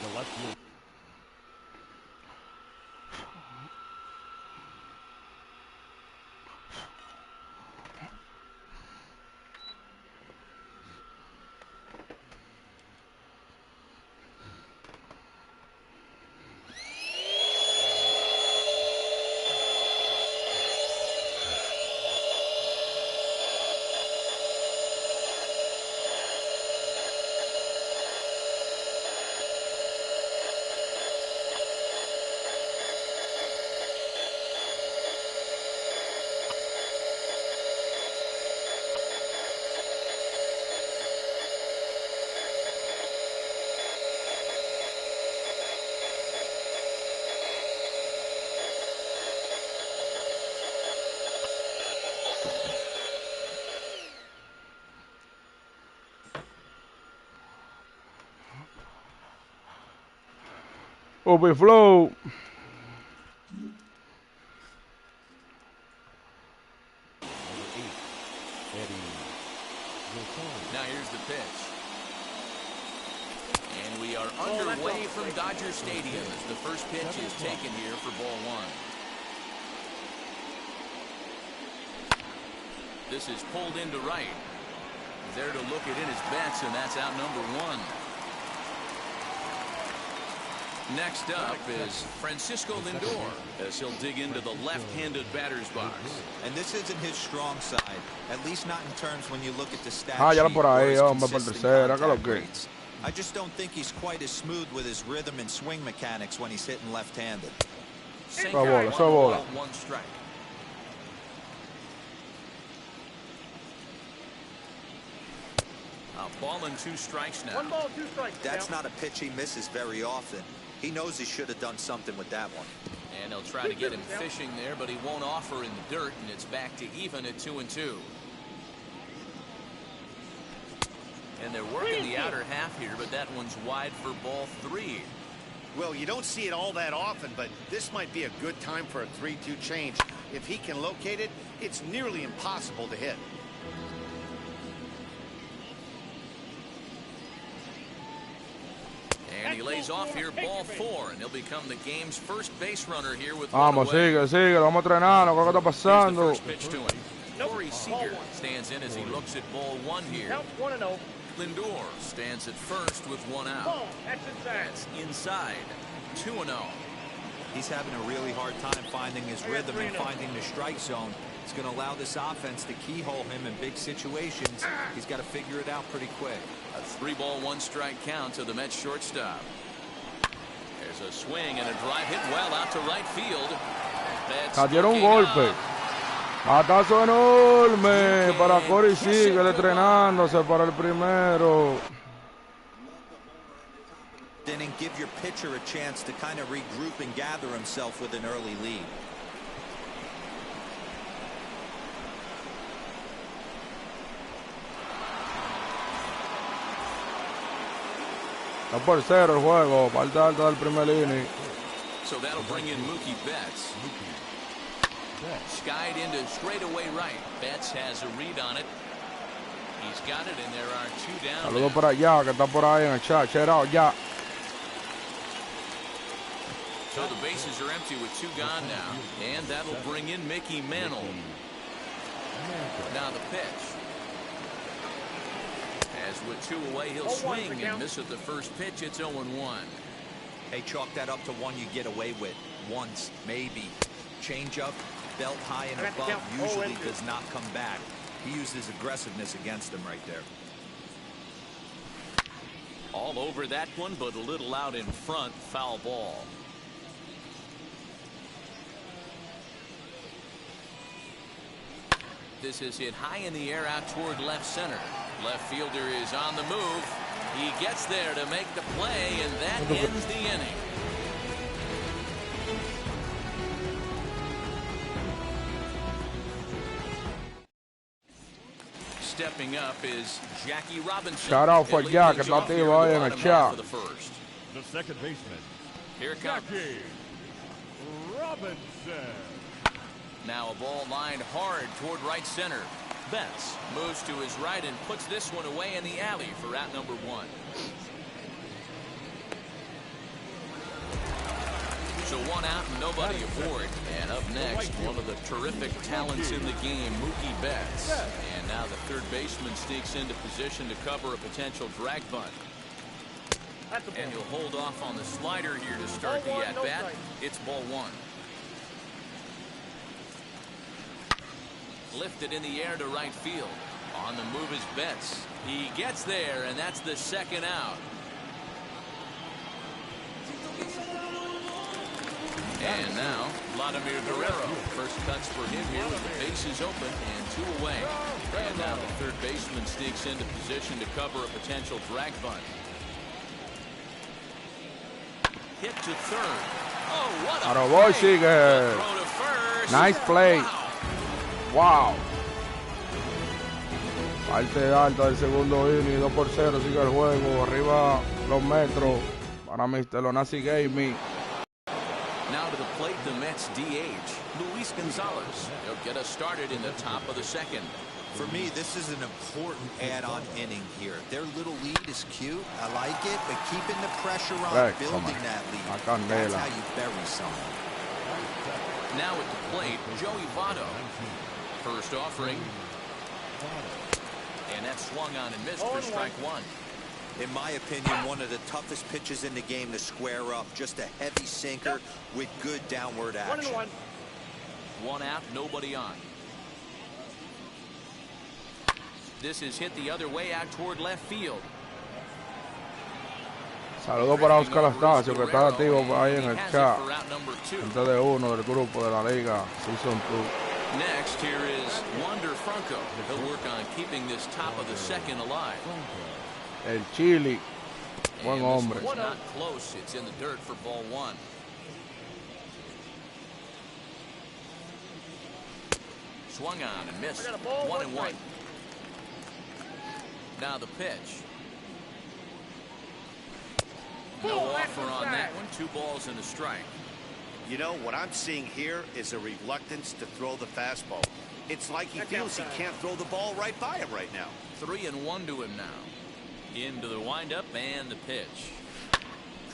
The left field. Overflow. Now here's the pitch. And we are underway from Dodger Stadium as the first pitch is taken here for ball one. This is pulled into right. There to look it in his bets, and that's out number one. Next up is Francisco Lindor as he'll dig into the left-handed batter's box. And this isn't his strong side, at least not in terms when you look at the stat ya sheet por or ahí, his hombre, por consistent tercera, que lo contact que. rates. I just don't think he's quite as smooth with his rhythm and swing mechanics when he's hitting left-handed. One strike. A ball and 2 strikes now. 1 ball, 2 strikes. That's not a pitch he misses very often. He knows he should have done something with that one. And they'll try to get him fishing there, but he won't offer in the dirt, and it's back to even at 2-2. And they're working the outer half here, but that one's wide for ball 3. Well, you don't see it all that often, but this might be a good time for a 3-2 change. If he can locate it, it's nearly impossible to hit. And he lays off here, ball 4, and he'll become the game's first base runner here with Vamos, sigue, lo vamos a entrenar, ¿qué está pasando? Here's the first pitch to him. Corey Seager stands in as he looks at ball 1 here. Count 1-0. Lindor stands at first with 1 out. That's inside. 2-0. He's having a really hard time finding his rhythm and finding the strike zone. It's going to allow this offense to keyhole him in big situations. He's got to figure it out pretty quick. A 3-ball, 1-strike count to the Mets shortstop. There's a swing and a drive hit well out to right field. Dieron un golpe. Batazo enorme para Corey Seager entrenándose para el primero. Then give your pitcher a chance to kind of regroup and gather himself with an early lead. Está por 0 el juego, parte alta del primer inning. So that'll bring in Mookie Betts. Skied into straightaway right. Betts has a read on it. He's got it, and there are 2 down. Saludos para allá, que está por ahí en el chat. Check it out, ya. So the bases are empty with 2 gone now, and that'll bring in Mickey Mantle. Now the pitch. As with 2 away, he'll swing and miss at the first pitch. It's 0-1. Hey, chalk that up to one you get away with once, maybe. Change up, belt high and above usually does not come back. He used his aggressiveness against him right there. All over that one, but a little out in front. Foul ball. This is hit high in the air out toward left center. Left fielder is on the move. He gets there to make the play, and that ends the inning. Stepping up is Jackie Robinson. Shout out for Jack, que está activo ahí en el chat. The second baseman. Here comes Jackie Robinson. Now a ball lined hard toward right center. Betts moves to his right and puts this one away in the alley for out number 1. So one out and nobody aboard. And up next, one of the terrific talents in the game, Mookie Betts. And now the third baseman sneaks into position to cover a potential drag bunt. And he'll hold off on the slider here to start the at-bat. It's ball one. Lifted in the air to right field. On the move is Betts. He gets there, and that's the second out. And now, Vladimir Guerrero. First cuts for him here with the bases open and 2 away. And now the third baseman sneaks into position to cover a potential drag bunt. Hit to third. Oh, what a play. Throw to first. Nice play. Wow. Wow. Parte alta del segundo inning, 2-0, sigue el juego. Arriba los metros para Mr. Lonasi Gaming. Now to the plate, the Mets DH, Luis Gonzalez. He'll get us started in the top of the second. For me, this is an important add-on inning here. Their little lead is cute. I like it, but keeping the pressure on, building that lead. That's how you bury someone. Now at the plate, Joey Votto. First offering. And that swung on and missed for strike one. In my opinion, one of the toughest pitches in the game to square up. Just a heavy sinker with good downward action. One out, nobody on. This is hit the other way out toward left field. Saludos para Oscar Astacio, que está activo ahí en el chat. Gente de uno del grupo de la liga, Season 2. Next, here is Wander Franco. He'll work on keeping this top of the second alive. El Chili, buen hombre. It's not close. It's in the dirt for ball one. Swung on and missed. 1-1. Now the pitch. No offer on that one. 2 balls and a strike. You know, what I'm seeing here is a reluctance to throw the fastball. It's like he feels he can't throw the ball right by him right now. 3-1 to him now. Into the windup and the pitch.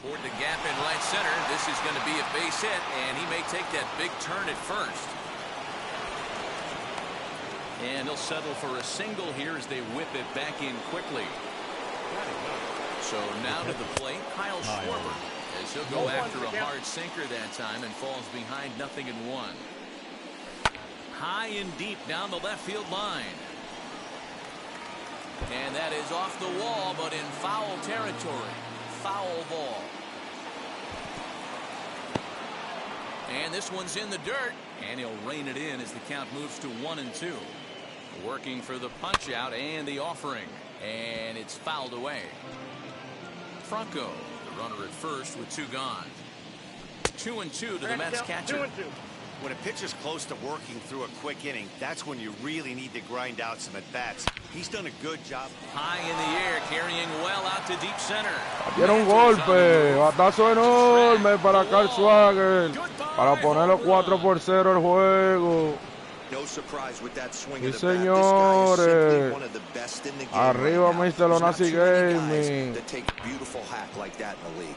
Toward the gap in right center. This is going to be a base hit, and he may take that big turn at first. And he'll settle for a single here as they whip it back in quickly. So now to the plate, Kyle Schwarber. As he'll go after a hard sinker that time and falls behind 0-1. High and deep down the left field line. And that is off the wall, but in foul territory. Foul ball. And this one's in the dirt. And he'll rein it in as the count moves to 1-2. Working for the punch out and the offering. And it's fouled away. Franco, the runner at first with 2 gone. 2-2 to the Mets catcher. When a pitcher's close to working through a quick inning, that's when you really need to grind out some at-bats. He's done a good job. High in the air, carrying well out to deep center. Tiene un golpe, batazo enorme para Carl Swagger, para ponerlo 4-0 el juego. No surprise with that swing Sí, of the bat. señores. This guy is simply one of the best in the game. Arriba, right now. Mr. Lonasi There's not too many Gaming. guys that take a beautiful hack like that in the league.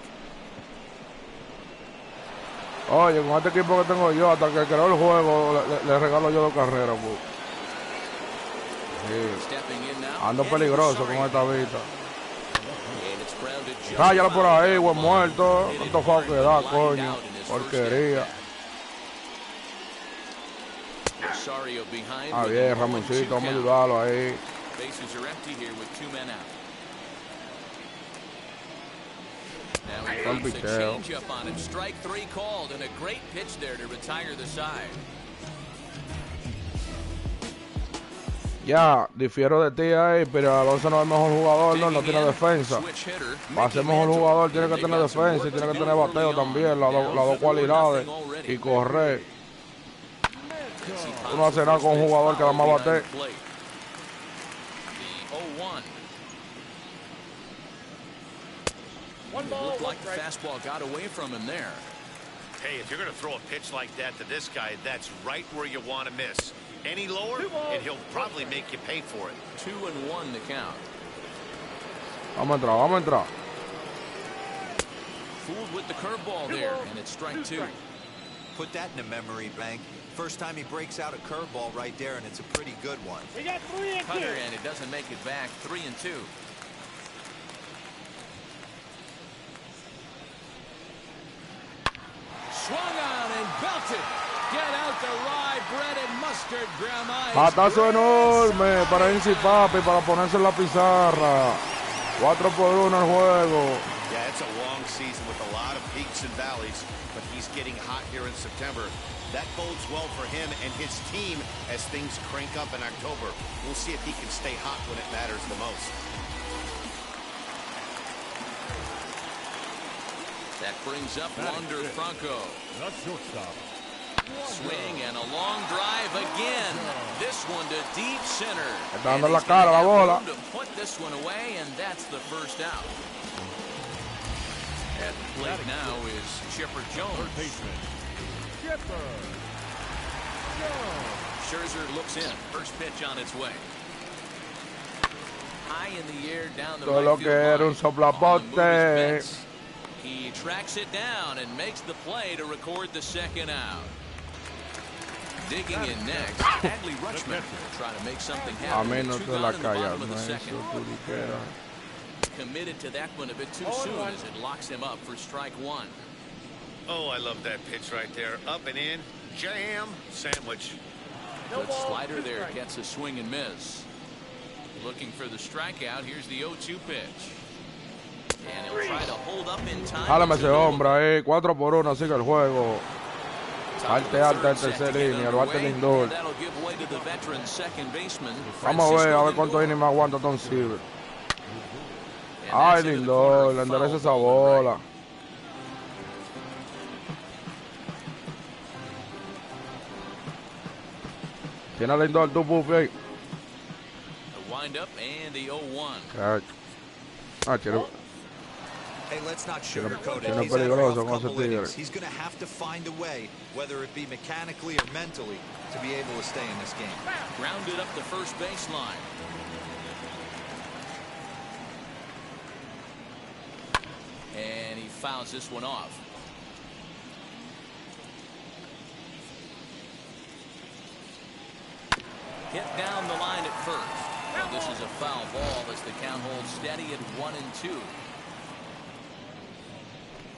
Oye, con este equipo que tengo yo, hasta que creó el juego, le regalo yo 2 carreras. Sí. Ando peligroso con esta vista. Cállalo por ahí, buen muerto. Tanto fao que da, coño. Porquería. Ah, bien, Ramoncito, vamos a ayudarlo ahí. Bases are empty here with 2 men out. Now he throws a changeup on him. Strike 3 called, and a great pitch there to retire the side. Ya, difiero de ti ahí, pero Alonso no es el mejor jugador, no tiene defensa. Para ser mejor jugador tiene que tener defensa y tiene que tener bateo también, las 2 cualidades, y correr. Tú no haces nada con un jugador que da más bate. Looked like the fastball got away from him there. Hey, if you're going to throw a pitch like that to this guy, that's right where you want to miss. Any lower, and he'll probably make you pay for it. 2-1 the count. Vamos a entrar, vamos a entrar. Fooled with the curveball there, and it's strike two. Put that in the memory bank. First time he breaks out a curveball right there, and it's a pretty good one. We got 3 and 2. Cutter, and it doesn't make it back. 3-2. Swung on and belted. Get out the rye bread and mustard, Grandma. Batazo enorme para Incy Papi para ponerse en la pizarra. 4-1 el juego. Yeah, it's a long season with a lot of peaks and valleys, but he's getting hot here in September. That bodes well for him and his team as things crank up in October. We'll see if he can stay hot when it matters the most. That brings up Wander Franco. Not shortstop. Swing and a long drive again. This one to deep center. Dando la cara la bola. To put this one away, and that's the first out. At the plate now is Chipper Jones. Third baseman. Chipper Jones. Scherzer looks in. First pitch on its way. High in the air down the Todo lo right que field era line. un soplapote. On the move is Betts. He tracks it down and makes the play to record the second out. Digging in next, Adley Rutschman trying to make something A happen. mí no Two te gone la in the bottom callas, of the no second. eso tú dijeras. Committed to that one a bit too soon as it locks him up for strike one. Oh, I love that pitch right there. Up and in, jam, sandwich. Good slider there, gets a swing and miss. Looking for the strikeout. Here's the 0-2 pitch. And he'll try to hold up in time. Jálame ese hombre ahí, 4-1, sigue el juego. Salte alta el tercer línea, el bate Lindor. That'll give way to the veteran second baseman. Vamos a ver cuántos innings me aguanta Tom Silver. Ay, Lindor, le endereza esa bola. Tiene a Lindor, tu Puffy ahí. The windup and the 0-1. Quiero. Hey, let's not sugarcoat Tiene it. He's had a rough peligroso con ese couple innings. tigre. He's going to have to find a way, whether it be mechanically or mentally, to be able to stay in this game. Grounded up the first baseline. And he fouls this one off. Hit down the line at first. Well, this is a foul ball as the count holds steady at 1-2.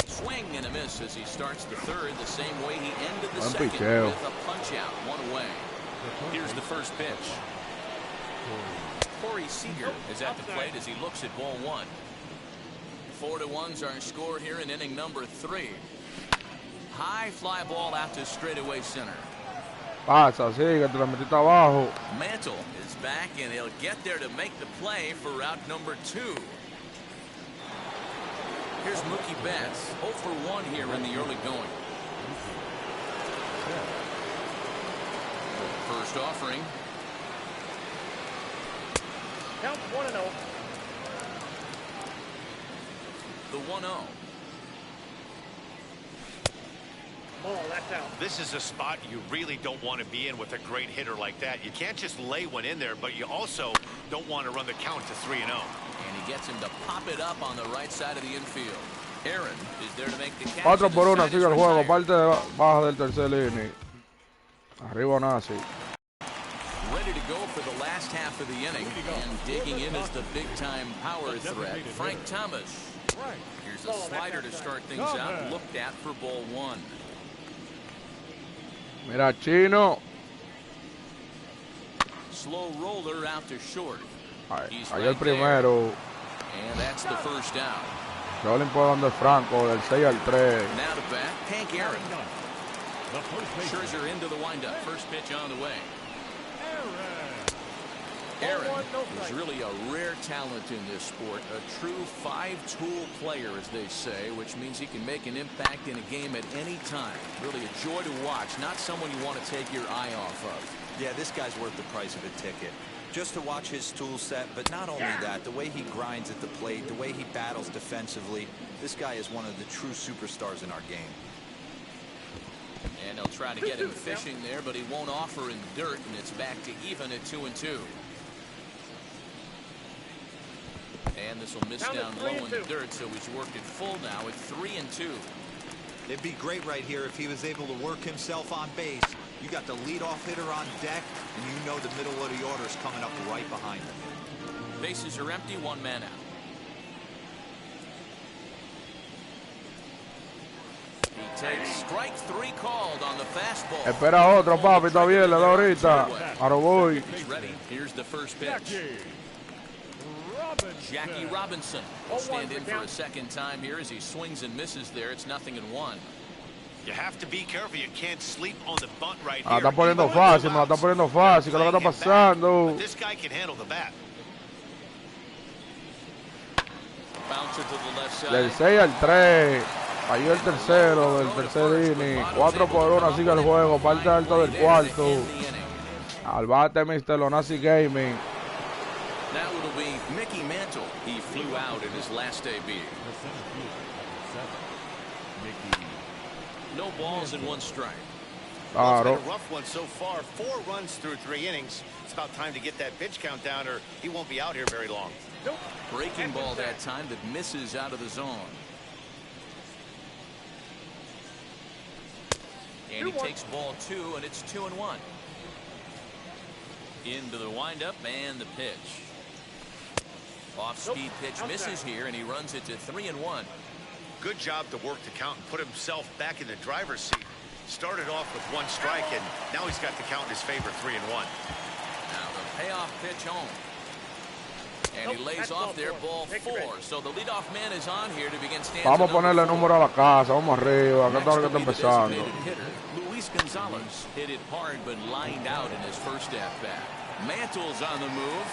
Swing and a miss as he starts the third the same way he ended the second with a punch out, one away. Here's the first pitch. Corey Seager is at the plate as he looks at ball one. 4-1's our score here in inning number 3. High fly ball out to straightaway center. Pasa, sigue, te la metiste abajo. Mantle is back and he'll get there to make the play for route number 2. Here's Mookie Betts, 0 for 1 here in the early going. First offering. Count 1-0. The 1-0. Oh, that's out. This is a spot you really don't want to be in with a great hitter like that. You can't just lay one in there, but you also don't want to run the count to 3-0. And he gets him to pop it up on the right side of the infield. Aaron is there to make the catch. 4-1, sigue el juego, parte baja del tercer inning. Arriba Nazi. Ready to go for the last half of the inning. And digging in is the big-time power threat, Frank Thomas. Here's a slider to start things out, looked at for ball 1. Mira, Chino. Slow roller out to short. Ahí el primero. And that's the first out. Rolling por donde Franco, del 6 al 3. Now to bat, Hank Aaron. Scherzer into the windup. First pitch on the way. Aaron is really a rare talent in this sport. A true 5-tool player, as they say, which means he can make an impact in a game at any time. Really a joy to watch. Not someone you want to take your eye off of. Yeah, this guy's worth the price of a ticket. Just to watch his tool set, but not only that, the way he grinds at the plate, the way he battles defensively, this guy is one of the true superstars in our game. And they'll try to get him fishing there, but he won't offer in the dirt, and it's back to even at 2-2. And this will miss down low in the dirt, so he's worked it full now at 3-2. It'd be great right here if he was able to work himself on base. You got the leadoff hitter on deck, and you know the middle of the order is coming up right behind him. Bases are empty, one man out. He takes strike 3 called on the fastball. Espera otro, papi, está bien, le da ahorita. Ahora voy. He's ready. Here's the first pitch. Jackie Robinson will stand in for a second time here as he swings and misses there. It's 0-1. You have to be careful. You can't sleep on the bunt right Ah, here. está poniendo fácil, me la está poniendo fácil. ¿Qué es lo que está pasando? This guy can handle the bat. Bouncer to the left side. Del 6 al 3. Cayó el tercero del tercer inning. 4-1 sigue el juego. Parte alto del cuarto. Al bate Mr. Lonasi Gaming. Now it'll be Mickey Mantle. He flew out in his last AB. No balls and 1 strike. Well, it's been a rough one so far. 4 runs through 3 innings. It's about time to get that pitch count down, or he won't be out here very long. Nope. Breaking ball that time that misses out of the zone. And he takes ball 2, and it's 2-1. Into the windup and the pitch. Off-speed pitch misses here, and he runs it to 3-1. Good job to work the count and put himself back in the driver's seat. Started off with 1 strike, and now he's got the count in his favor, 3-1. Now the payoff pitch home. And he lays off there, ball 4. So the leadoff man is on here to begin standing. Vamos a ponerle número a la casa, vamos arriba, que está empezando. Luis Gonzalez hit it hard but lined out in his first at-bat. Mantle's on the move.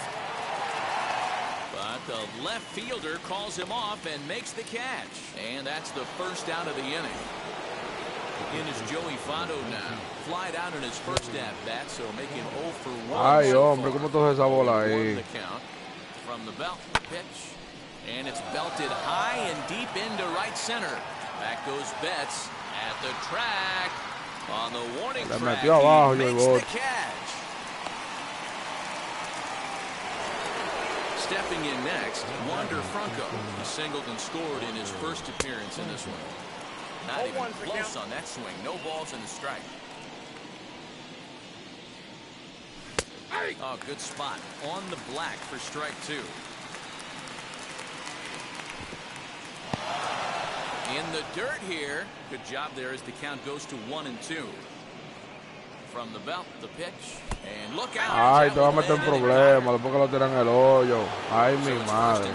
But the left fielder calls him off and makes the catch. And that's the first out of the inning. In is Joey Votto now. Flied out in his first at-bat, so making 0 for 1. Ay, hombre, ¿cómo toda esa bola ahí? From the belt, the pitch. And it's belted high and deep into right center. Back goes Betts at the track. On the warning track, metió abajo, he makes the catch. Stepping in next, Wander Franco. He singled and scored in his first appearance in this one. Not even close on that swing. No balls and a strike. Oh, good spot. On the black for strike 2. In the dirt here. Good job there as the count goes to 1-2. From the belt, the pitch. And look out. Ay, te va a meter un problema después que lo tiran en el hoyo. Ay, mi madre.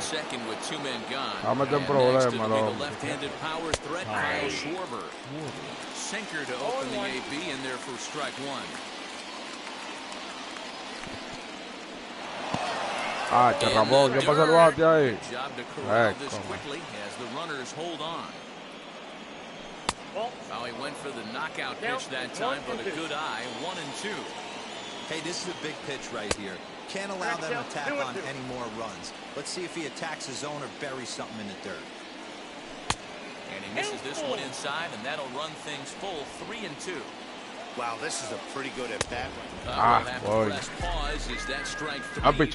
Va a meter un problema, loco. Left-handed power threat, Kyle Schwarber. Sinker to open the AB in there for strike 1. Ah, que Ramón, ¿qué pasa el bate ahí? Well, he went for the knockout pitch that time, but a good eye, 1-2. Hey, this is a big pitch right here. Can't allow them to tack on any more runs. Let's see if he attacks his zone or buries something in the dirt. And he misses this one inside, and that'll run things full, 3-2. Wow, this is a pretty good at-bat. Boy. Buen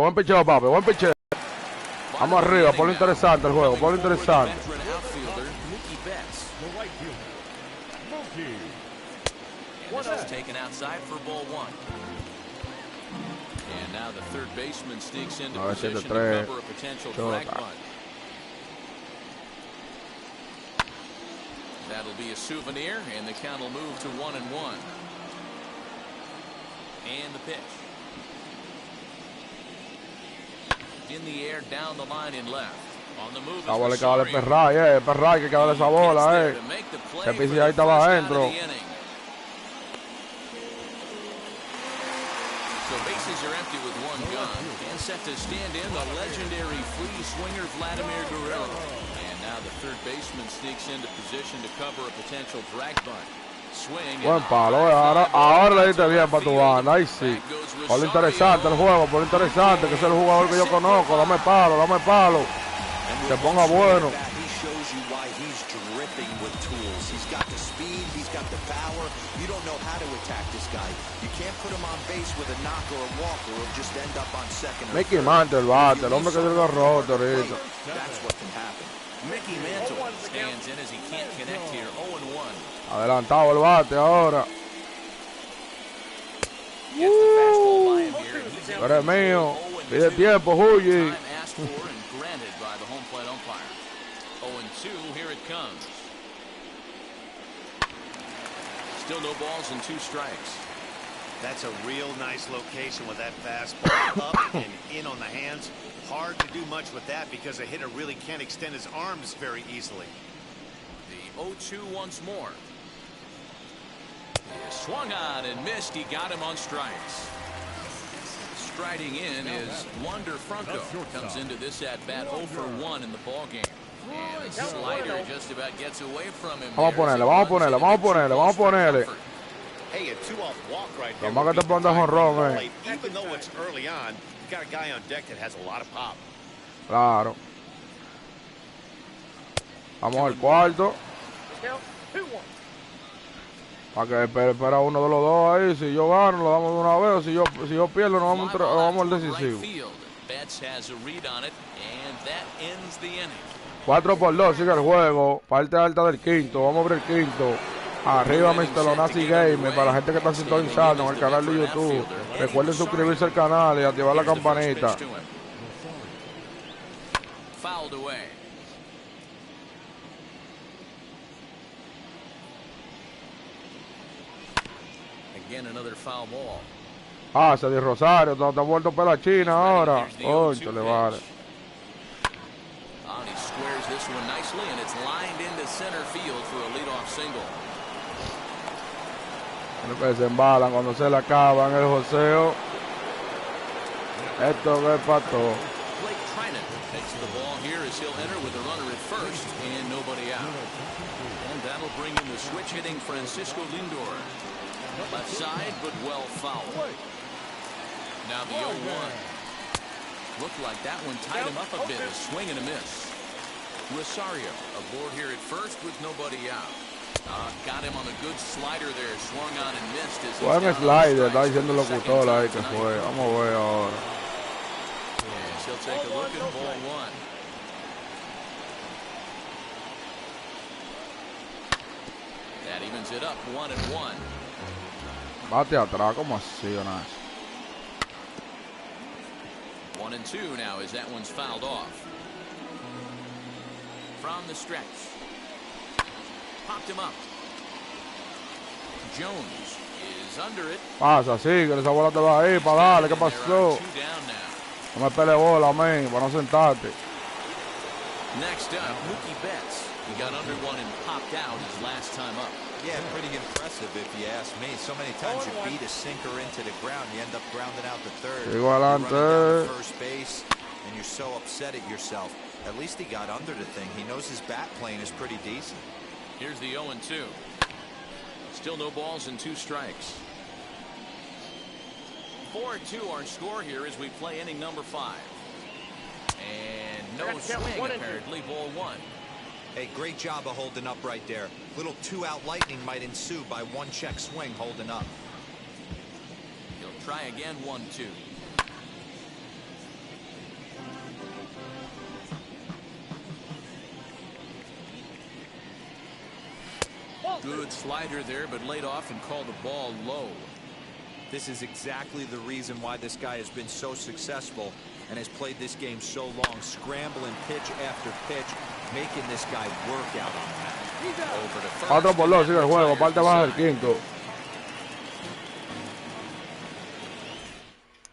picheo, papi, buen picheo. Vamos arriba, por lo interesante el juego, por lo interesante. Taken outside for ball 1. And now the third baseman sneaks into position to cover a potential drag bunt. That'll be a souvenir, and the count will move to 1-1. And the pitch. In the air, down the line in left. On the move. La bola que darle Perray, que darle esa bola, Que Pizzi ahí estaba adentro. So bases are empty with 1 gun. And set to stand in the legendary free swinger Vladimir Guerrero. And now the third baseman sneaks into position to cover a potential drag bunt. Swing. Buen palo, ahora le diste bien para tu banda, ahí sí. Por lo interesante el juego, por lo interesante, que es el jugador que yo conozco. Dame palo, se ponga bueno. why he's dripping with tools. He's got the speed, he's got the power. You don't know how to attack this guy. You can't put him on base with a knock or a walk, or he'll just end up on second or Mickey third. Mantle, el bate, el hombre que tiene los rotos ahorita. That's what can happen. Mickey Mantle stands in as he can't connect here. 0-1. Adelantado el bate ahora. Gets the fastball by him here. and he's Tú eres mío. 0-2. Pide tiempo, Huyi. Time asked for and granted by the home plate umpire. 0-2, here it comes. Still no balls and 2 strikes. That's a real nice location with that fastball up and in on the hands. Hard to do much with that because a hitter really can't extend his arms very easily. The 0-2 once more. Swung on and missed. He got him on strikes. Striding in is Wander Franco. Comes into this at bat 0 for 1 in the ball game. And the slider just about gets away from him. Vamos a ponerle, vamos a ponerle, vamos a ponerle, vamos a ponerle. Hey, a 2-off walk right there. Nomás que te pongas jonrón, eh. Even though it's early on, you got a guy on deck that has a lot of pop. Claro. Vamos al cuarto. Count 2-1. Para que espera uno de los dos ahí. Si yo gano, lo damos de una vez. O si yo pierdo, nos vamos al decisivo. 4-2, sigue el juego. Parte alta del quinto. Vamos a abrir el quinto. Arriba Mr. Lonasi Gamer. Para la gente que está sintonizando en el canal de YouTube. Recuerden suscribirse al canal y activar la campanita. Fouled away. Again, another foul ball. Se di Rosario, está vuelto para la China ahora. Concho, le vale. He squares this one nicely, and it's lined into center field for a leadoff single. Que se embalan cuando se le acaban el joseo. Esto es para todo. Blake Trinan takes the ball here as he'll enter with a runner at first and nobody out. And that'll bring in the switch hitting Francisco Lindor. Left side, but well fouled. Now the 0-1. Looked like that one tied him up a bit. A swing and a miss. Rosario aboard here at first with nobody out. Got him on a good slider there. Swung on and missed. Buen slider, está diciendo el locutor ahí que fue. Vamos a ver ahora. Yes, he'll take a look at ball 1. That evens it up 1-1. Bate atrás, ¿cómo así, Jonas? 1-2 now as that one's fouled off. From the stretch. Popped him up. Jones is under it. Pasa, sigue, esa bola te va ahí para darle, ¿qué pasó? No me pele bola, man, para no sentarte. Next up, Mookie Betts. He got under one and popped out his last time up. Yeah, pretty impressive if you ask me. So many times you beat a sinker into the ground, you end up grounding out the third. Sigo adelante. You're running down to first base, and you're so upset at yourself. At least he got under the thing. He knows his bat plane is pretty decent. Here's the 0-2. Still no balls and 2 strikes. 4-2 our score here as we play inning number 5. And no swing apparently, ball 1. Hey, great job of holding up right there. Little 2-out lightning might ensue by 1 check swing holding up. He'll try again 1-2. Good slider there, but laid off and called the ball low. This is exactly the reason why this guy has been so successful and has played this game so long, scrambling pitch after pitch, making this guy work out on that. Over to first. 4-2, sigue el juego, parte baja del quinto.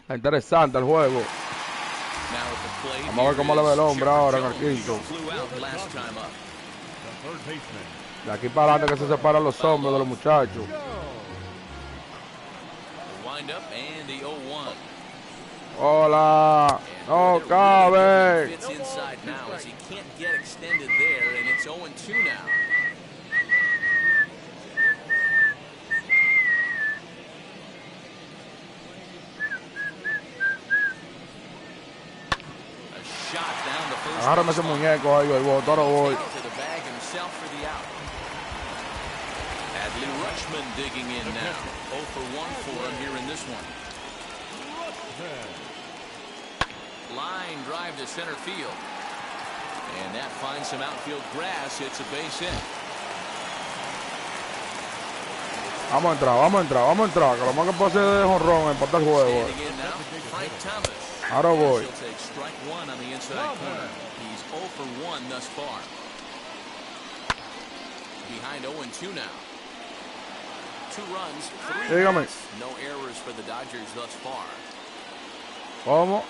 Interesante el juego. Vamos a ver cómo le ve el hombre ahora en el quinto. De aquí para adelante que se separan los hombros de los muchachos. Hola, no cabe. Agárrame ese muñeco ahí, el botoro voy. Cashman digging in now. 0 for 1 for him here in this one. Line drive to center field. And that finds some outfield grass. It's a base hit. Vamos a entrar, que lo más que puede hacer es jonrón, empatar el juego. Standing in now, Frank Thomas. Ahora voy. He'll take strike one on the inside corner. He's 0 for 1 thus far. Behind 0-2 now. 2 runs, 3 Dígame. hits. No errors for the Dodgers thus far. ¿Cómo?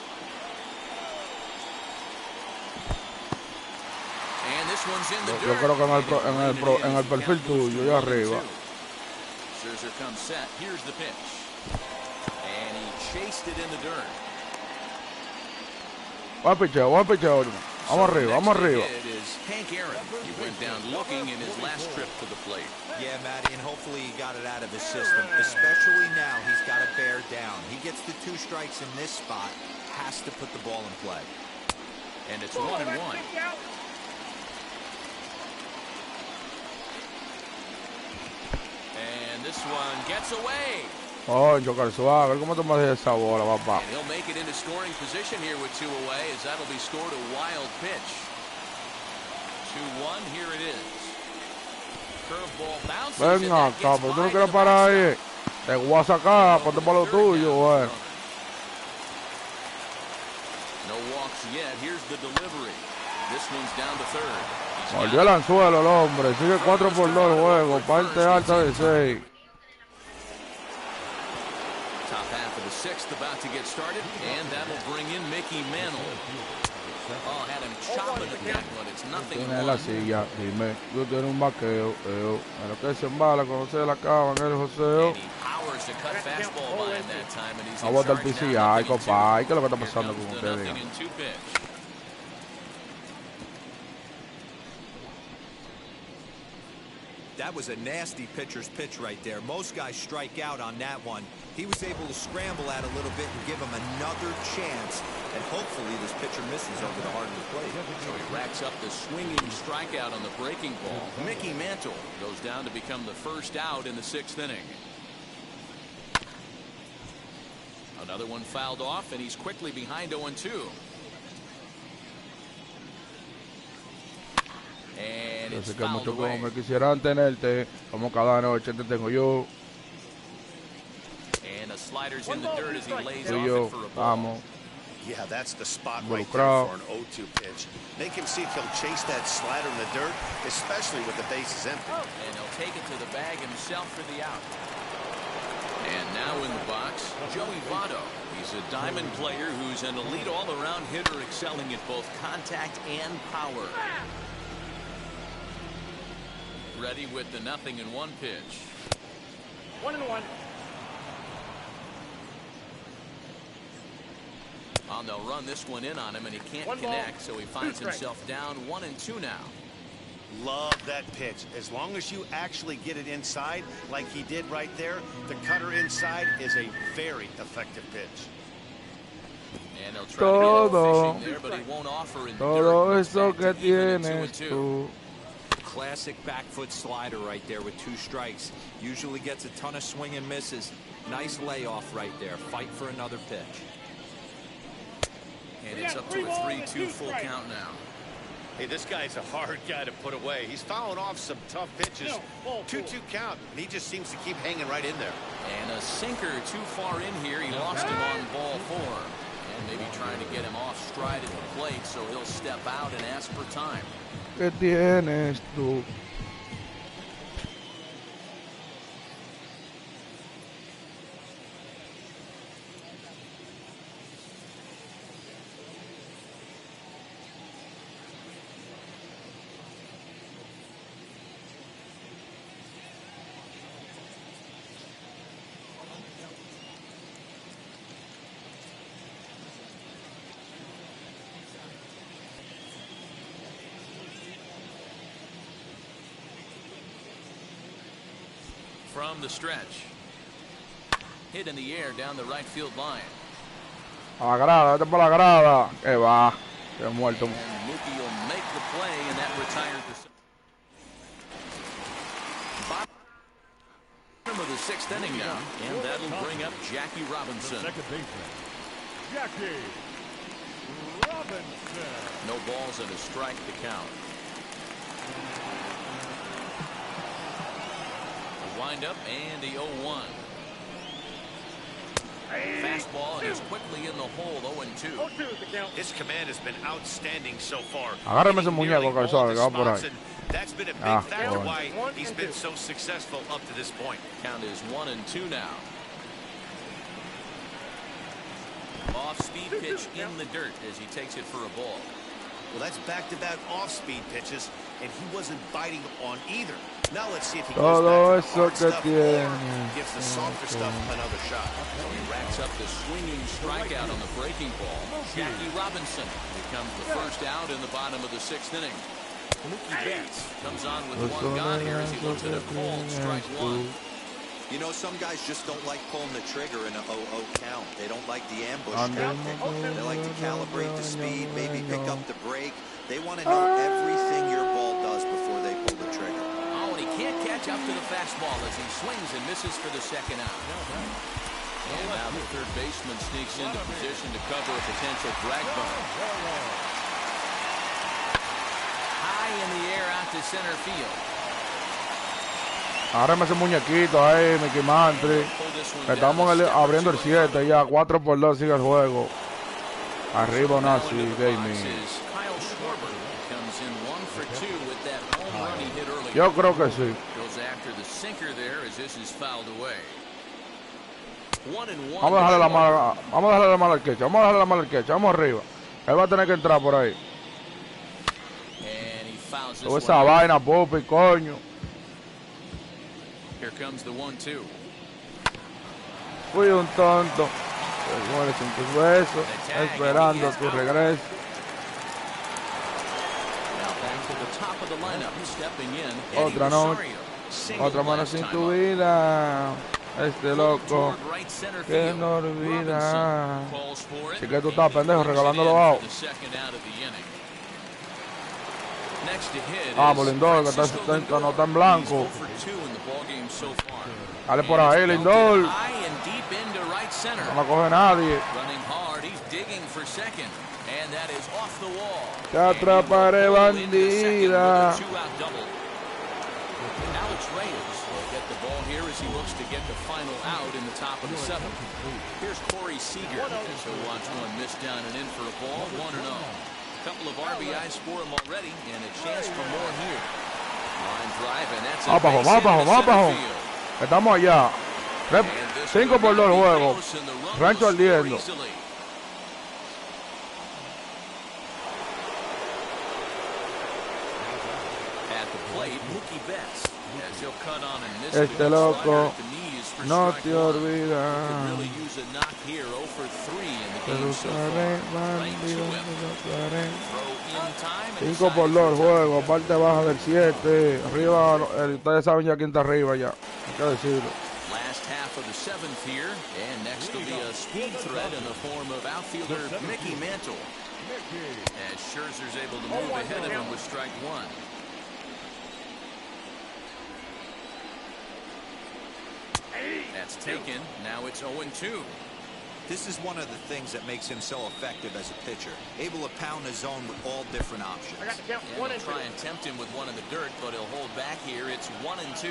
And this one's in the Yo dirt. creo que en el perfil tuyo, yo arriba. Scherzer comes set. Here's the pitch. And he chased it in the dirt. Buen picheo. Vamos arriba. It is Hank Aaron. He went down looking in his last trip to the plate. Yeah, Matty, and hopefully he got it out of his system. Especially now, he's got to bear down. He gets the 2 strikes in this spot, has to put the ball in play. And it's 1-1. And this one gets away. Oh, chocar suave, a ver cómo te me esa bola, papá. And he'll make it into scoring position here with 2 away, as that'll be scored a wild pitch. 2-1, here it is. Curveball bounces. Ven acá, pero tú no quieres parar ahí. Te voy a sacar, ponte para lo tuyo, güey. No walks yet. Here's the delivery. This one's down to third. Volvió el anzuelo el hombre. Sigue 4 por 2 el juego. Parte alta de 6. Top half of the 6th about to get started, and that'll bring in Mickey Mantle. Oh, had him chopping at that one. It's nothing. Tiene la silla, dime. Tú tienes un vaqueo. A lo que se embala cuando se la acaban el joseo. And he powers to cut fastball by him that time, and he's A in botar el charge PCI, now, 0-2. compadre. ¿Qué es lo que está Here pasando comes con the ustedes? 0-2 pitch. That was a nasty pitcher's pitch right there. Most guys strike out on that one. He was able to scramble out a little bit and give him another chance. And hopefully this pitcher misses over the heart of the plate. So he racks up the swinging strikeout on the breaking ball. Mickey Mantle goes down to become the first out in the 6th inning. Another one fouled off, and he's quickly behind 0-2. And Yo it's sé que fouled muchos away. como me quisieran tenerte, como cada noche te tengo yo. And a slider's in the dirt as he lays Tú y off yo, it for a ball. vamos. Yeah, that's the spot right there Involucrado. for an 0-2 pitch. Make him see if he'll chase that slider in the dirt, especially with the bases empty. And he'll take it to the bag himself for the out. And now in the box, Joey Votto. He's a diamond player who's an elite all-around hitter, excelling at both contact and power. Ready with the 0-1 pitch. 1-1. They'll run this one in on him, and he can't One ball, connect, so he finds 2 strikes. himself down 1-2 now. Love that pitch. As long as you actually get it inside, like he did right there, the cutter inside is a very effective pitch. And they'll try Todo. to get him fishing there, but he won't offer in Todo dirt. eso Back que to even at tienes 2-2. tú. Classic back foot slider right there with 2 strikes. Usually gets a ton of swing and misses. Nice layoff right there. Fight for another pitch. And it's up to a 3-2 full count now. Hey, this guy's a hard guy to put away. He's fouling off some tough pitches. 2-2 count, and he just seems to keep hanging right in there. And a sinker too far in here. He lost him on ball 4. And maybe trying to get him off stride at the plate, so he'll step out and ask for time. ¿Qué tienes tú? From the stretch. Hit in the air down the right field line. A la grada, vete por la grada. Que va. Se ha muerto. And Mookie will make the play, and that retires the... the sixth inning now, and that'll bring up Jackie Robinson. Second baseman, Jackie Robinson. No balls and a strike to count. The windup and the 0-1. Fastball and is quickly in the hole. 0-2. His command has been outstanding so far. Agárrame ese muñeco, cabezón, que va por ahí. That's been a big factor why he's been so successful up to this point. Count is 1-2 now. Off-speed pitch in the dirt as he takes it for a ball. Well, that's back-to-back off-speed pitches, and he wasn't biting on either. Now let's see if he Todo goes back to the eso hard que stuff tiene. or gives the softer stuff another shot. So he racks up the swinging strikeout on the breaking ball. Jackie Robinson becomes the first out in the bottom of the sixth inning. Mookie Betts comes on with one gone here as he looks at a called strike one. You know, some guys just don't like pulling the trigger in a 0-0 count. They don't like the ambush tactic. They like to calibrate the speed, maybe pick up the break. They want to know everything your ball does before they pull the trigger. Oh, and he can't catch up to the fastball as he swings and misses for the second out. And now the third baseman sneaks into position to cover a potential drag bunt. High in the air out to center field. Agárrame ese muñequito ahí, Mickey Mantle. Estamos abriendo el 7 ya, 4-2 sigue el juego. Arriba Nazi Gaming. Yo creo que sí. Vamos a dejarle la mala al queche. Vamos a dejarle la mala al queche. Vamos arriba. Él va a tener que entrar por ahí. Toda esa vaina, Pupi, coño. Here comes the 1-2. Fui un tonto. Te mueres en tus besos, esperando tu regreso. Otra noche, otra mano sin tu vida. Este loco que no olvida. Así que tú estás pendejo regalándolo out. Vamos, Lindor, que no está en blanco. Dale por ahí, Lindor. No la coge nadie. Te atraparé, bandida. Couple of RBIs for him already, and a chance for more here. Line drive, and that's abajo. Estamos allá. 5-2 el juego. Rancho ardiendo. Este loco no te olvida. Te buscaré, bandido, te buscaré. 5-2 el juego, parte baja del 7. Arriba, ustedes saben ya quién está arriba ya. Hay que decirlo. Last half of the seventh here, and next will be a speed threat in the form of outfielder Mickey Mantle. As Scherzer's able to move ahead of him with strike one. That's taken. Now it's 0-2. This is one of the things that makes him so effective as a pitcher. Able to pound his zone with all different options. And he'll try and tempt him with one in the dirt, but he'll hold back here. It's 1-2.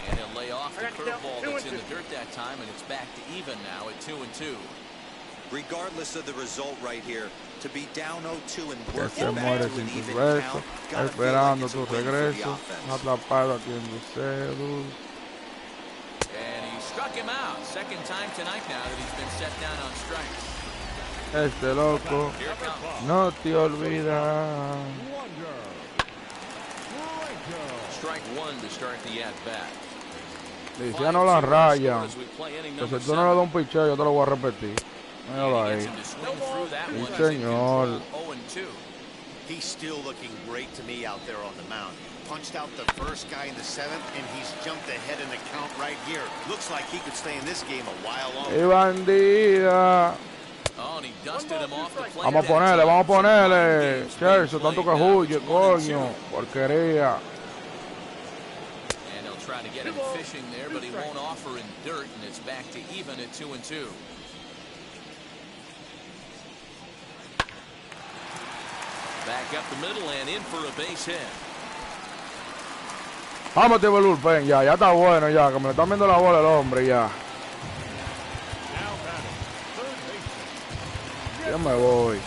And he'll lay off the curveball that's in the dirt that time, and it's back to even now at 2-2. Regardless of the result right here, to be down 0-2 and Que work se it back muere to sin an tu even beso, count, gotta feel like esperando it's a tu win for the regreso, offense. atrapado aquí en Bucedo. And he struck him out. Second time tonight now that he's been set down on strikes. Este loco no te olvida. Strike one to start the at-bat. Si ya no la raya, que si tú no le das un picheo, yo te lo voy a repetir. Míralo ahí. Sí, señor. He's still looking great to me out there on the mound. Punched out the first guy in the seventh, and he's jumped ahead in the count right here. Looks like he could stay in this game a while longer. ¡Y bandida! Vamos a ponerle. Vamos a ponerle. Vamos a ponerle. Cherso, tanto que huye, coño. Porquería. try to get him fishing there, but he won't offer in dirt, and it's back to even at 2-2. Back up the middle and in for a base hit. Vamos, tío, el bullpen, ya está bueno, ya, que me le están viendo la bola el hombre, ya. Ya me voy.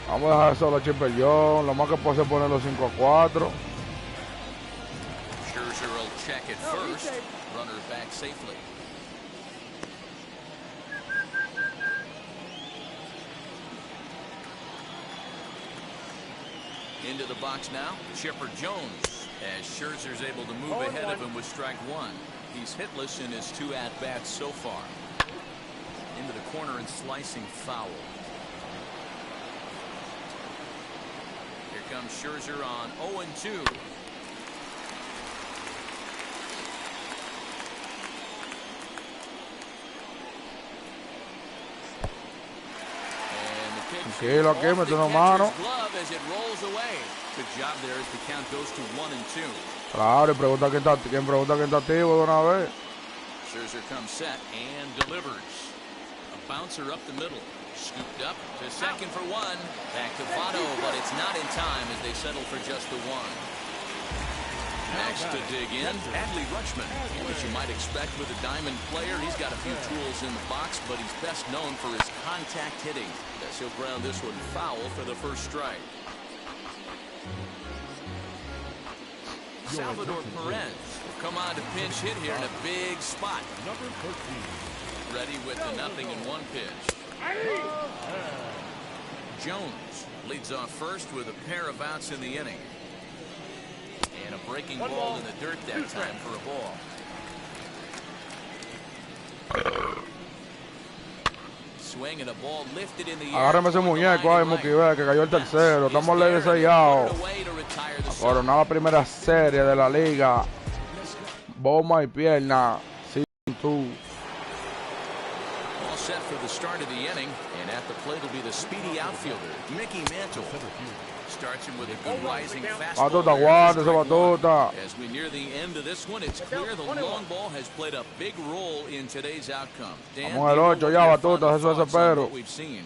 Vamos a dejar solo a Chipper Jones, lo más que puedo hacer es poner los 5-4. Scherzer will check it first. Runner back safely. Into the box now, Chipper Jones, as Scherzer's able to move ahead of him with strike one. He's hitless in his 2 at-bats so far. Into the corner and slicing foul. Here comes Scherzer on 0-2. Tranquilo aquí, mete una mano. Good job there as the count goes to 1-2. Claro, y pregunta quién pregunta quién está activo de una vez. Scherzer comes set and delivers. A bouncer up the middle. Scooped up to second for one. Back to Votto, but it's not in time as they settle for just the one. Next to dig in, Adley Rutschman. As you might expect with a diamond player, he's got a few tools in the box, but he's best known for his contact hitting. As he'll ground this one foul for the first strike. Salvador Perez will come on to pinch hit here in a big spot. Number 13. Ready with the 0-1 pitch. Jones leads off first with a pair of outs in the inning. And a breaking ball in the dirt that time for a ball. Swing and a ball lifted in the air. Agárrame ese muñeco ahí, Mookie Betts, que cayó el tercero. Estamos leyes sellados. Coronada la primera serie de la liga. Bomba y pierna. Season 2. All set for the start of the inning, and at the plate will be the speedy outfielder, Mickey Mantle. Starts him with a good rising fastball. Batuta, aguanta esa batuta. As we near the end of this one, it's clear the long ball has played a big role in today's outcome. Dan, vamos al 8 ya, batuta, eso desespero. we've seen.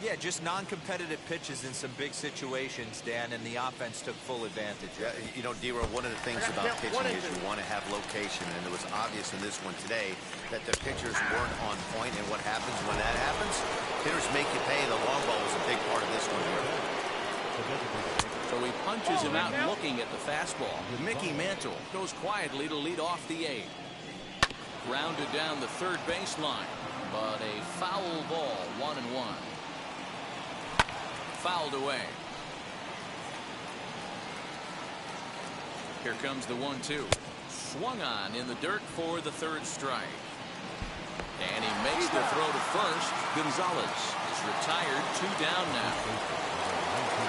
Yeah, just non-competitive pitches in some big situations, Dan, and the offense took full advantage. Yeah, you know, D-Row, one of the things about pitching is you want to have location, and it was obvious in this one today that the pitchers weren't on point, and what happens when that happens? Hitters make you pay. The long ball was a big part of this one here. So he punches him out looking at the fastball. Mickey Mantle goes quietly to lead off the 8th. Grounded down the third baseline, but a foul ball, 1-1. Fouled away. Here comes the 1-2. Swung on in the dirt for the third strike. And he makes the throw to first. Gonzalez is retired, 2 down now.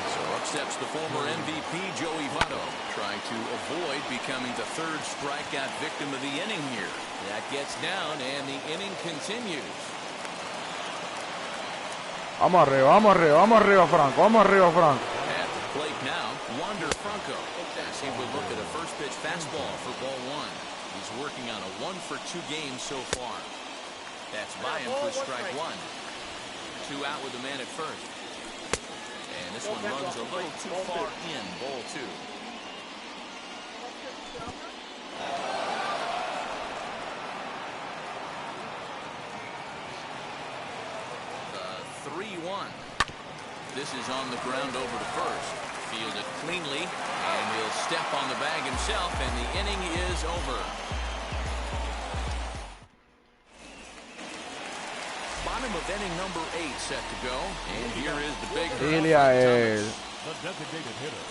So up steps the former MVP, Joey Votto, trying to avoid becoming the third strikeout victim of the inning here. That gets down, and the inning continues. Vamos arriba, Franco, vamos arriba, Franco. At the plate now, Wander Franco, as he would look at a first pitch fastball for ball 1. He's working on a 1-for-2 game so far. That's by him for strike 1. 2 out with the man at first. And this one runs a little too far in, ball 2. The 3-1. This is on the ground over to first. Fielded cleanly, and he'll step on the bag himself, and the inning is over. Bottom of inning number 8 set to go, and here is the big Ilya The designated hitter.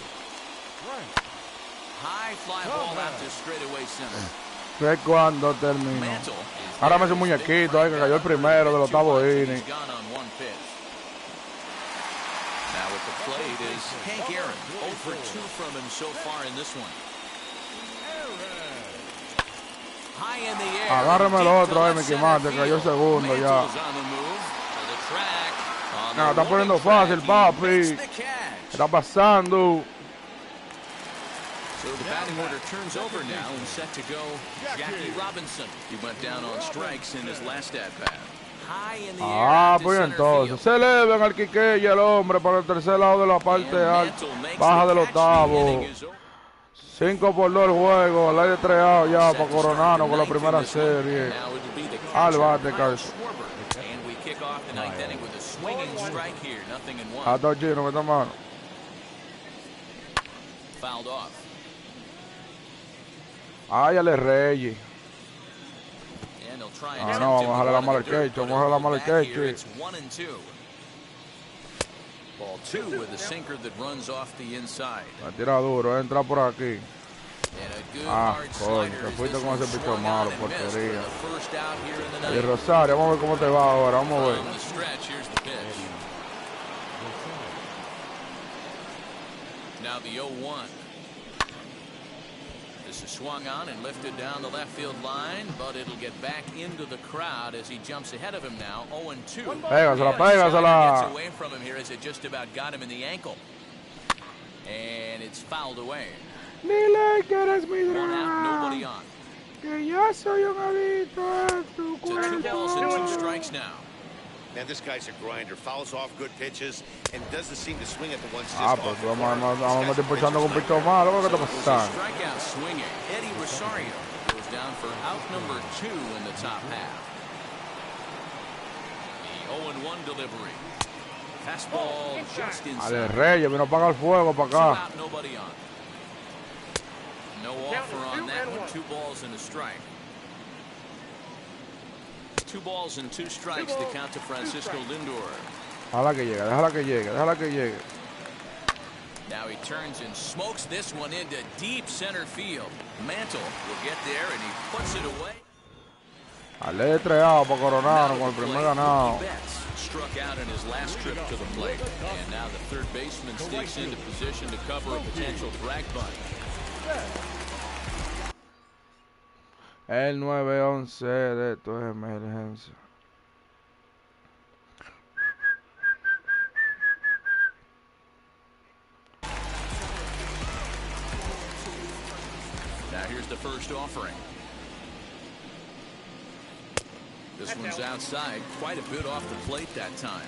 Right. high fly ball out to straightaway center. ¿Qué cuando termino? Mantle is Ahora me there. hace un muñequito ahí que cayó el primero del octavo inning. He's gone on 1 pitch. Now at the plate is Hank Aaron. 0 for 2 from him so far in this one. High in the air. Agárrame el otro ahí, Mickey Mouse, cayó el segundo ya. Mantle's on the move to the track. On No, the está poniendo warning track, fácil, he papi. makes the catch. está pasando? So the batting order turns over now and set to go Jackie Robinson. He went down on strikes in his last at-bat. High in the air out to Pues center entonces, field. se eleven al Quique y el hombre para el tercer lado de la parte alta, baja del octavo. 5-2 el juego, al aire 3 outs ya para coronarnos con la primera serie. Al bate, Carlos. And we kick off the ninth inning with a swinging strike here, 0-1. Hasta el chino, meta mano. Fouled off. Áyale, Reyes. And they'll try and Ah, attempt no, to vamos a dejarle go la on mala the al dirt, quecho, but vamos a dejarle la mala al back here, quecho. it's 1-2. Ball 2 with a sinker that runs off the inside. La tira duro, entra por aquí. And a good hard Coño, slider te as fuiste this con one ese picho swung malo, on and missed for porquería. the first out here in the Y ninth. Rosario, vamos a ver cómo te va ahora, vamos a ver. From the stretch, here's the pitch. Now the 0-1. This is swung on and lifted down the left field line, but it'll get back into the crowd as he jumps ahead of him now. 0-2. Pégasela, Gets pégasela. away from him here as it just about got him in the ankle. And it's fouled away. Dile que eres mi 1 out, drama, nobody on. que yo soy un adicto a tu To 2 balls and 2 cuerpo. strikes now. Man, this guy's a grinder. Fouls off good pitches and doesn't seem to swing at the ones just Pues off the vamos mark. a meter This guy's puchando con pitcher's picho malo, ¿qué te So it was a pasa? strikeout swinging. Eddie Rosario goes down for out number 2 in the top half. The 0-1 delivery. Fastball just Ale inside. Reyes, vino a apagar el fuego para 2 acá. out, nobody on. No offer on that one. 2 balls and a strike. 2 balls and 2 strikes to count to Francisco Lindor. Déjala que llegue, déjala que llegue, déjala que llegue. Now he turns and smokes this one into deep center field. Mantle will get there and he puts it away. Ale estreado para coronarnos con el primer ganado. Betts struck out in his last trip to the plate. And now the third baseman sneaks into position to cover a potential drag bunt. El 911 de tu emergencia. Now here's the first offering. This one's outside, quite a bit off the plate that time.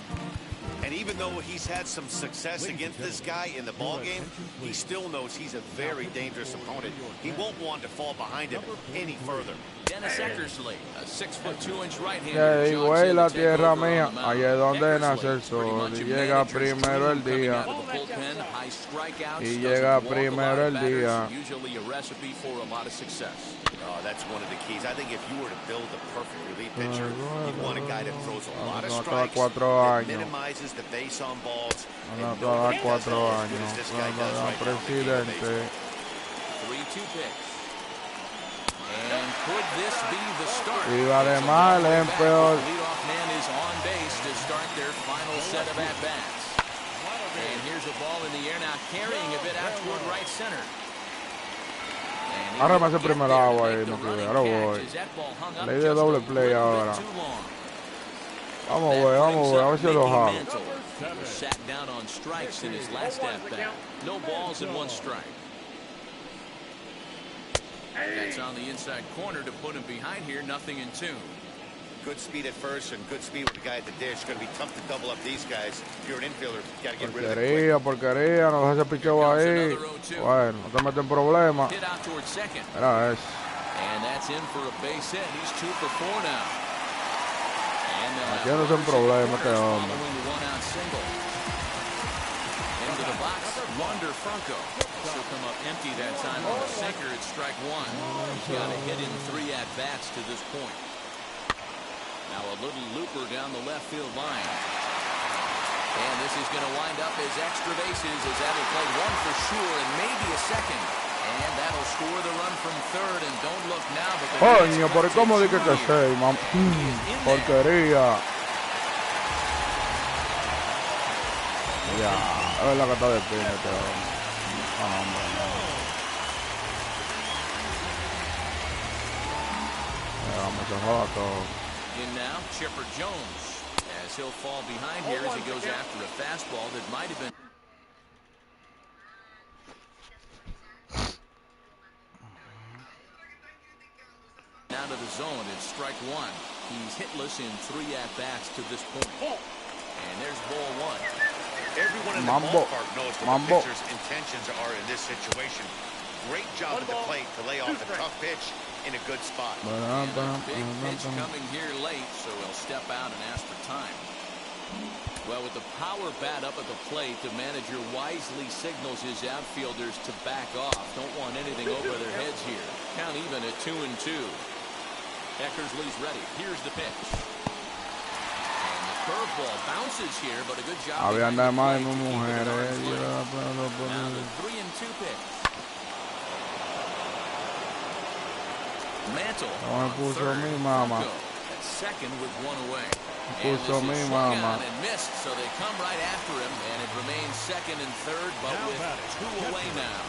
And even though he's had some success against this guy in the ballgame, he still knows he's a very dangerous opponent. He won't want to fall behind him any further. Dennis Eckersley, a 6'2" Que right-hander. digo, jogs in la to take tierra over mía, on the mound. allá es donde nace el Eckersley, pretty sol. much Y a llega manager's primero el dream coming día. out of the bullpen, high strikeouts, Y doesn't llega walk a lot primero of el día. batters, usually a recipe for a lot of success. Oh, that's one of the keys. I think if you were to build a perfect relief pitcher, you'd want a guy that throws a lot of strikes, that minimizes the base on balls, and Toda nobody does 4 that as años. good as this guy does right now. Presidente. 3-2 pitch. And could this be the start? Iba de mal en peor. The leadoff man is on base to start their final set of at-bats. And here's a ball in the air now, carrying a bit out toward right center. Ahora me hace primer agua ahí, no quiero, ahora voy. Ley de doble play ahora. Vamos, güey, a ver si lo hago. Sat down on strikes in his last at-bat. No balls and 1 strike. That's on the inside corner to put him behind here, 0-2. Good speed at first and good speed with the guy at the dish. It's going to be tough to double up these guys. If you're an infielder, you got to get rid of it. Porquería, no deja ese picheo ahí. Bueno, no te meten problemas. Hit out towards second. Era eso. And that's in for a base hit. He's 2 for 4 now. And Metiéndose en problemas este hombre. following the 1-out single. Into the box, Wander Franco. She'll come up empty that time on the sinker. It's strike 1. He's got a hit in 3 at-bats to this point. Now a little looper down the left field line. And this is going to wind up as extra bases as that'll play 1 for sure and maybe a second. And that'll score the run from third. And don't look now, but the Coño, por cómo dije que sé, mam. Porquería. Ya, es verdad que está de pino este hombre. Hombre, no. Ya, me se joda todo. In now, Chipper Jones, as he'll fall behind here as he goes after a fastball that might have been. one. He's hitless in 3 at-bats to this point. And there's ball 1. Everyone in the ballpark knows what the pitcher's intentions are in this situation. Great job at the plate to lay off a tough pitch in a good spot. And a big pitch coming here late, so he'll step out and ask for time. Well, with the power bat up at the plate, the manager wisely signals his outfielders to back off. Don't want anything over their heads here. Count even at 2-2. Eckersley's ready. Here's the pitch. And the curveball bounces here, but a good job. Habían de más de mujeres. Now the 3-2 pitch. Mantle. No me puso mi mamá. At second with 1 away. Puso mi mamá. And missed, so they come right after him, and it remains second and third, but with 2 away now.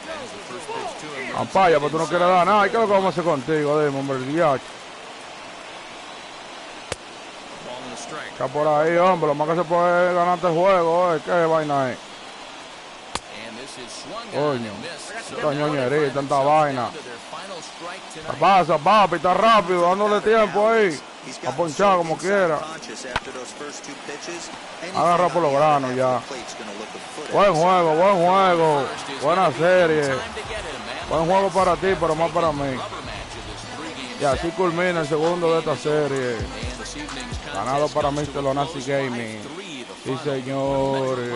That is the first pitch to him. Ampaya, pero tú no quieres dar nada. ¿Qué es lo que vamos a hacer contigo, Demo, hombre? El diacho. Ball and a strike. Está por ahí, hombre. Lo más que se puede ganar este juego, ¿qué vaina es? And this is swung Coño, on and missed. So esta now ñoñería, they tanta find vaina. themselves down to their final strike ¿Qué tonight. pasa, papi? Está rápido, dándole tiempo ahí. A ponchar como quiera. Agarra por los granos ya. Buen juego. Buena serie. Buen juego para ti, pero más para mí. Y así culmina el segundo de esta serie. Ganado para Mr. Lonasi Gaming. Sí, señores.